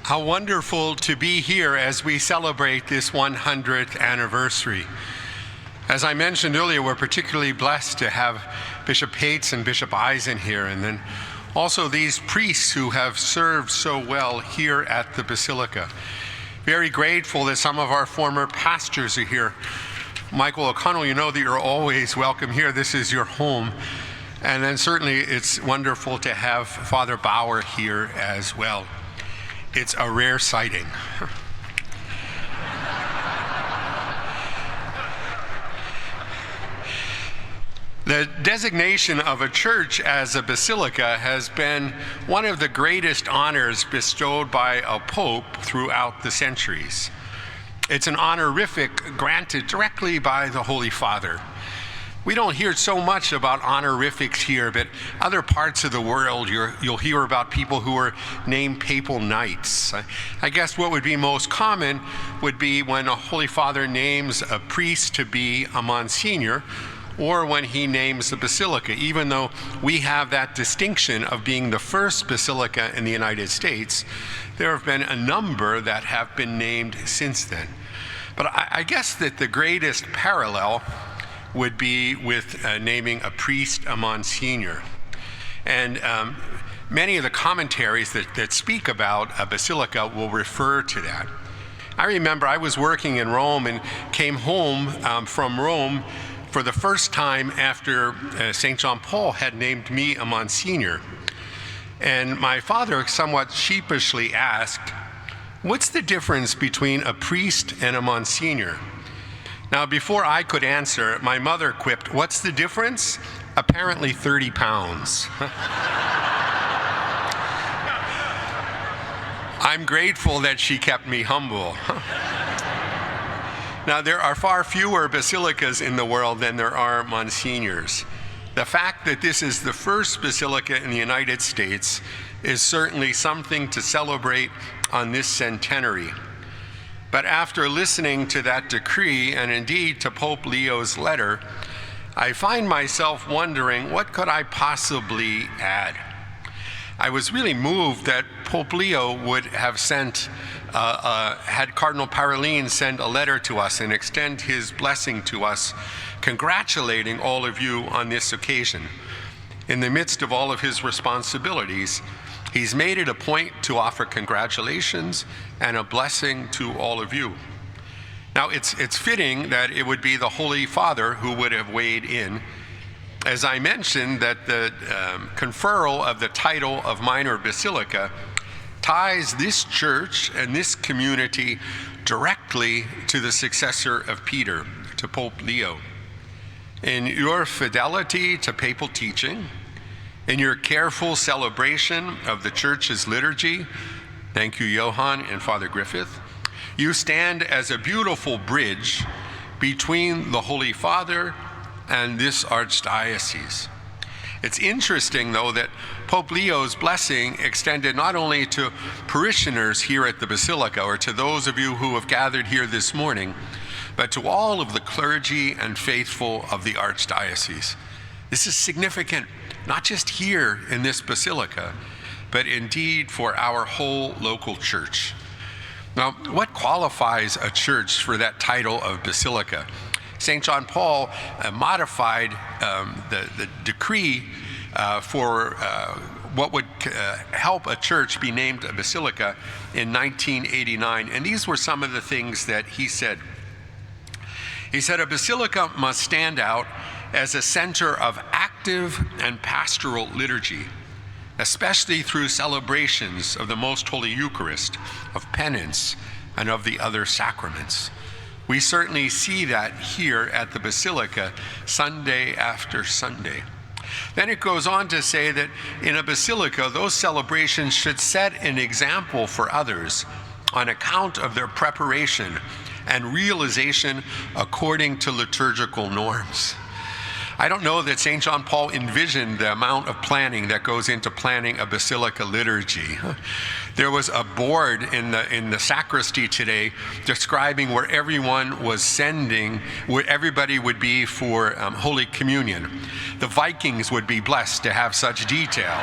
How wonderful to be here as we celebrate this 100th anniversary. As I mentioned earlier, we're particularly blessed to have Bishop Hates and Bishop Eisen here, and then also these priests who have served so well here at the Basilica. Very grateful that some of our former pastors are here. Michael O'Connell, you know that you're always welcome here. This is your home. And then certainly it's wonderful to have Father Bauer here as well. It's a rare sighting. The designation of a church as a basilica has been one of the greatest honors bestowed by a pope throughout the centuries. It's an honorific granted directly by the Holy Father. We don't hear so much about honorifics here, but other parts of the world you'll hear about people who are named papal knights. I guess what would be most common would be when a Holy Father names a priest to be a Monsignor, or when he names the basilica, even though we have that distinction of being the first basilica in the United States. There have been a number that have been named since then. But I guess that the greatest parallel would be with naming a priest a Monsignor. And many of the commentaries that speak about a basilica will refer to that. I remember I was working in Rome and came home from Rome for the first time after St. John Paul had named me a Monsignor. And my father somewhat sheepishly asked, "What's the difference between a priest and a Monsignor?" Now, before I could answer, my mother quipped, "What's the difference? Apparently 30 pounds. I'm grateful that she kept me humble. Now, there are far fewer basilicas in the world than there are Monsignors. The fact that this is the first basilica in the United States is certainly something to celebrate on this centenary. But after listening to that decree, and indeed to Pope Leo's letter, I find myself wondering, what could I possibly add? I was really moved that Pope Leo would have had Cardinal Parolin send a letter to us and extend his blessing to us, congratulating all of you on this occasion. In the midst of all of his responsibilities, he's made it a point to offer congratulations and a blessing to all of you. Now, it's fitting that it would be the Holy Father who would have weighed in. As I mentioned, that the conferral of the title of Minor Basilica ties this church and this community directly to the successor of Peter, to Pope Leo. In your fidelity to papal teaching, in your careful celebration of the church's liturgy, thank you, Johann and Father Griffith, you stand as a beautiful bridge between the Holy Father and this archdiocese. It's interesting, though, that Pope Leo's blessing extended not only to parishioners here at the Basilica, or to those of you who have gathered here this morning, but to all of the clergy and faithful of the archdiocese. This is significant, not just here in this basilica, but indeed for our whole local church. Now, what qualifies a church for that title of basilica? St. John Paul modified the decree for what would help a church be named a basilica in 1989, and these were some of the things that he said. He said, "A basilica must stand out as a center of active and pastoral liturgy, especially through celebrations of the Most Holy Eucharist, of penance, and of the other sacraments." We certainly see that here at the Basilica Sunday after Sunday. Then it goes on to say that in a basilica, those celebrations should set an example for others on account of their preparation and realization according to liturgical norms. I don't know that St. John Paul envisioned the amount of planning that goes into planning a basilica liturgy. There was a board in the sacristy today describing where everyone was sending, where everybody would be for Holy Communion. The Vikings would be blessed to have such detail.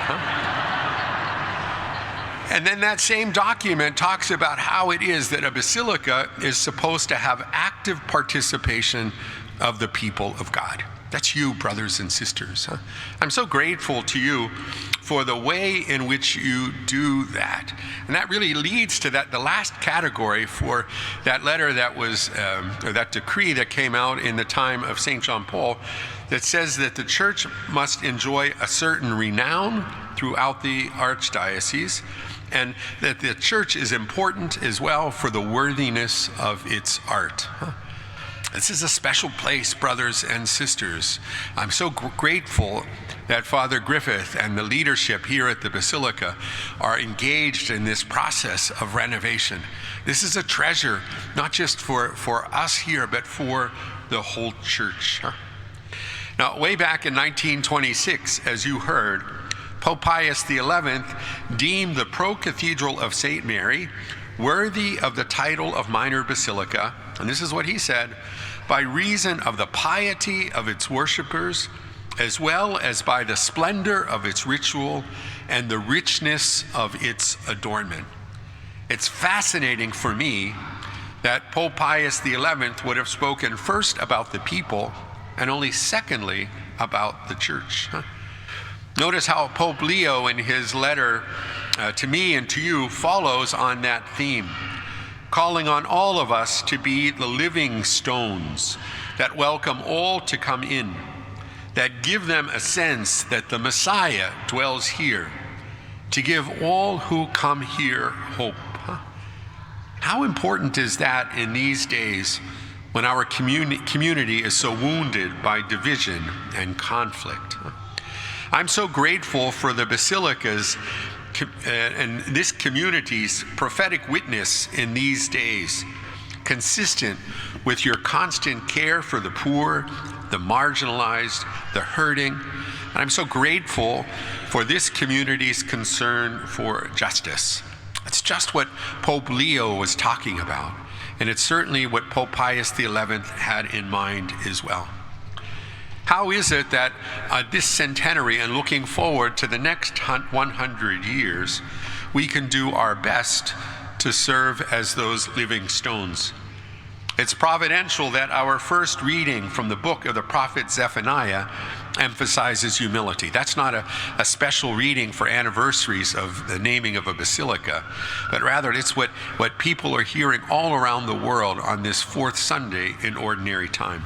And then that same document talks about how it is that a basilica is supposed to have active participation of the people of God. That's you, brothers and sisters. I'm so grateful to you for the way in which you do that. And that really leads to the last category for that letter that was, or that decree that came out in the time of St. John Paul, that says that the church must enjoy a certain renown throughout the archdiocese, and that the church is important as well for the worthiness of its art. This is a special place, brothers and sisters. I'm so grateful that Father Griffith and the leadership here at the Basilica are engaged in this process of renovation. This is a treasure, not just for us here, but for the whole church. Now, way back in 1926, as you heard, Pope Pius XI deemed the pro-cathedral of St. Mary worthy of the title of minor basilica, and this is what he said, by reason of the piety of its worshipers, as well as by the splendor of its ritual and the richness of its adornment. It's fascinating for me that Pope Pius XI would have spoken first about the people and only secondly about the church. Notice how Pope Leo in his letter to me and to you follows on that theme, calling on all of us to be the living stones that welcome all to come in, that give them a sense that the Messiah dwells here, to give all who come here hope. How important is that in these days when our community is so wounded by division and conflict? I'm so grateful for the Basilica's and this community's prophetic witness in these days, consistent with your constant care for the poor, the marginalized, the hurting. And I'm so grateful for this community's concern for justice. It's just what Pope Leo was talking about, and it's certainly what Pope Pius XI had in mind as well. How is it that this centenary and looking forward to the next 100 years, we can do our best to serve as those living stones? It's providential that our first reading from the book of the prophet Zephaniah emphasizes humility. That's not a special reading for anniversaries of the naming of a basilica, but rather it's what people are hearing all around the world on this fourth Sunday in ordinary time.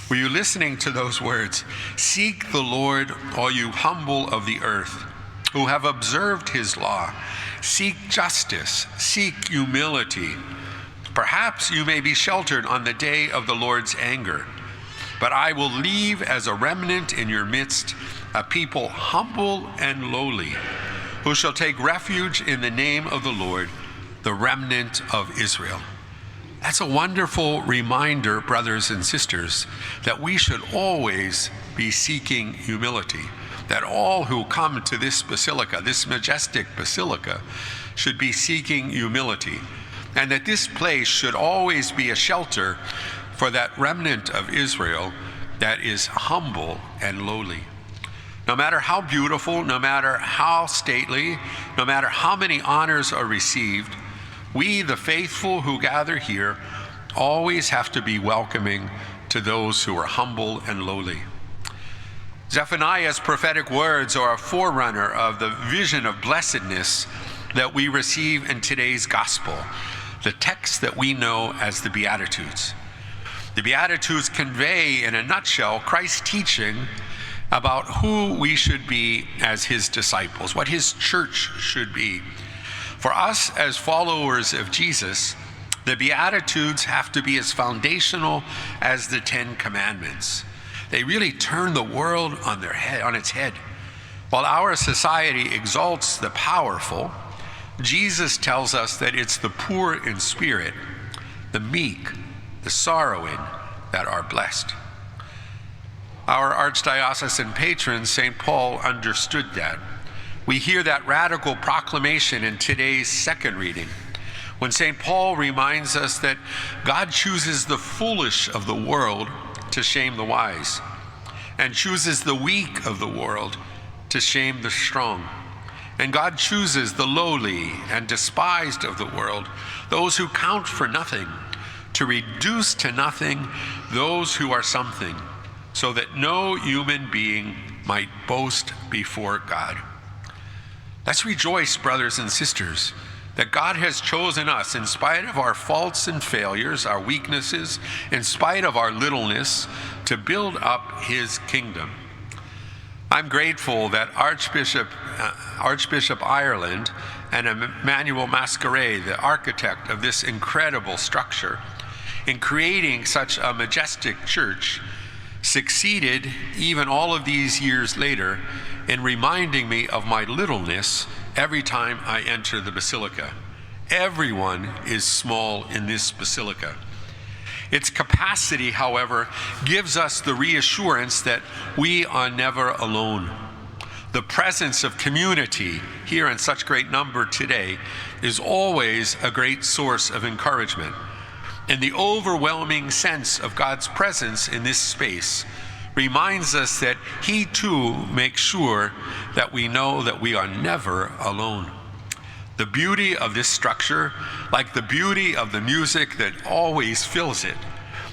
Were you listening to those words? Seek the Lord, all you humble of the earth, who have observed his law. Seek justice, seek humility. Perhaps you may be sheltered on the day of the Lord's anger, but I will leave as a remnant in your midst a people humble and lowly, who shall take refuge in the name of the Lord, the remnant of Israel. That's a wonderful reminder, brothers and sisters, that we should always be seeking humility, that all who come to this basilica, this majestic basilica, should be seeking humility, and that this place should always be a shelter for that remnant of Israel that is humble and lowly. No matter how beautiful, no matter how stately, no matter how many honors are received, we, the faithful who gather here, always have to be welcoming to those who are humble and lowly. Zephaniah's prophetic words are a forerunner of the vision of blessedness that we receive in today's gospel, the text that we know as the Beatitudes. The Beatitudes convey, in a nutshell, Christ's teaching about who we should be as his disciples, what his church should be. For us as followers of Jesus, the Beatitudes have to be as foundational as the Ten Commandments. They really turn the world on its head. While our society exalts the powerful, Jesus tells us that it's the poor in spirit, the meek, the sorrowing that are blessed. Our archdiocesan patron, St. Paul, understood that. We hear that radical proclamation in today's second reading, when St. Paul reminds us that God chooses the foolish of the world to shame the wise, and chooses the weak of the world to shame the strong. And God chooses the lowly and despised of the world, those who count for nothing, to reduce to nothing those who are something, so that no human being might boast before God. Let's rejoice, brothers and sisters, that God has chosen us in spite of our faults and failures, our weaknesses, in spite of our littleness, to build up his kingdom. I'm grateful that Archbishop Ireland and Emmanuel Masqueret, the architect of this incredible structure, in creating such a majestic church, succeeded even all of these years later in reminding me of my littleness every time I enter the basilica. Everyone is small in this basilica. Its capacity, however, gives us the reassurance that we are never alone. The presence of community here in such great number today is always a great source of encouragement. And the overwhelming sense of God's presence in this space reminds us that he too makes sure that we know that we are never alone. The beauty of this structure, like the beauty of the music that always fills it,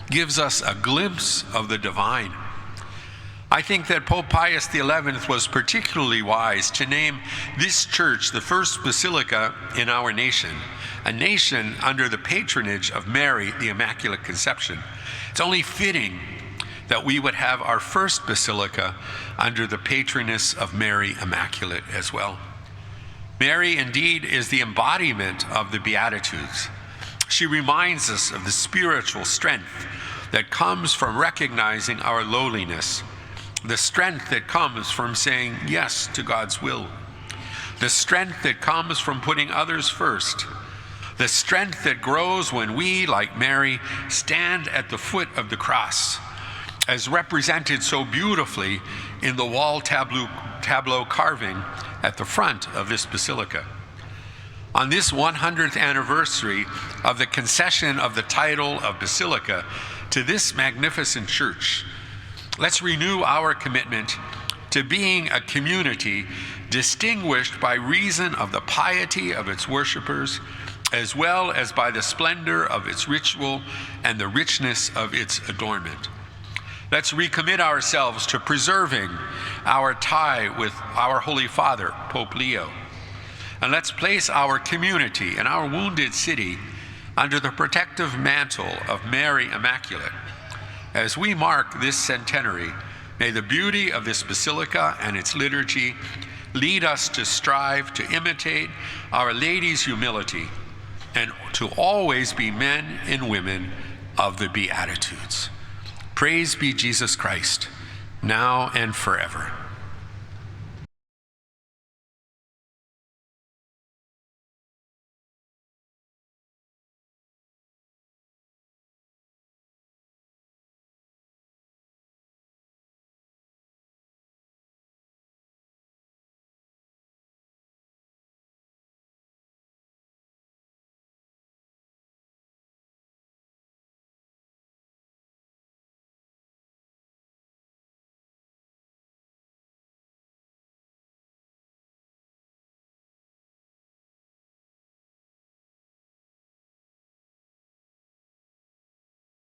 gives us a glimpse of the divine. I think that Pope Pius XI was particularly wise to name this church the first basilica in our nation, a nation under the patronage of Mary, the Immaculate Conception. It's only fitting that we would have our first basilica under the patroness of Mary Immaculate as well. Mary indeed is the embodiment of the Beatitudes. She reminds us of the spiritual strength that comes from recognizing our lowliness, the strength that comes from saying yes to God's will, the strength that comes from putting others first, the strength that grows when we, like Mary, stand at the foot of the cross, as represented so beautifully in the wall tableau carving at the front of this basilica. On this 100th anniversary of the concession of the title of basilica to this magnificent church, let's renew our commitment to being a community distinguished by reason of the piety of its worshipers, as well as by the splendor of its ritual and the richness of its adornment. Let's recommit ourselves to preserving our tie with our Holy Father, Pope Leo. And let's place our community and our wounded city under the protective mantle of Mary Immaculate. As we mark this centenary, may the beauty of this basilica and its liturgy lead us to strive to imitate Our Lady's humility and to always be men and women of the Beatitudes. Praise be Jesus Christ, now and forever.